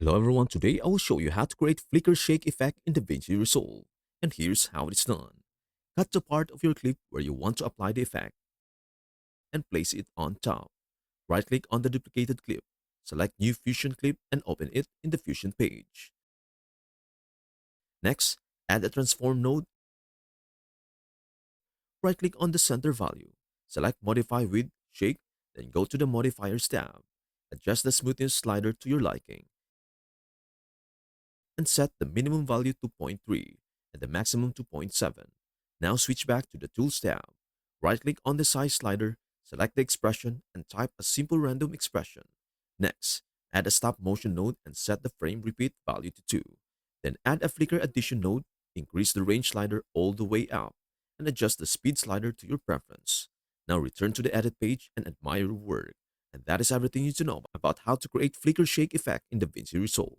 Hello everyone, today I will show you how to create flicker shake effect in DaVinci Resolve. And here's how it's done. Cut the part of your clip where you want to apply the effect and place it on top. Right click on the duplicated clip, select new Fusion clip and open it in the Fusion page. Next, add a transform node. Right click on the center value, select modify with shake, then go to the modifiers tab. Adjust the smoothness slider to your liking and set the minimum value to zero point 0.3 and the maximum to zero point 0.7. Now switch back to the Tools tab. Right-click on the size slider, select the expression, and type a simple random expression. Next, add a stop motion node and set the frame repeat value to 2. Then add a flicker addition node, increase the range slider all the way up, and adjust the speed slider to your preference. Now return to the edit page and admire your work. And that is everything you need to know about how to create flicker shake effect in DaVinci Resolve.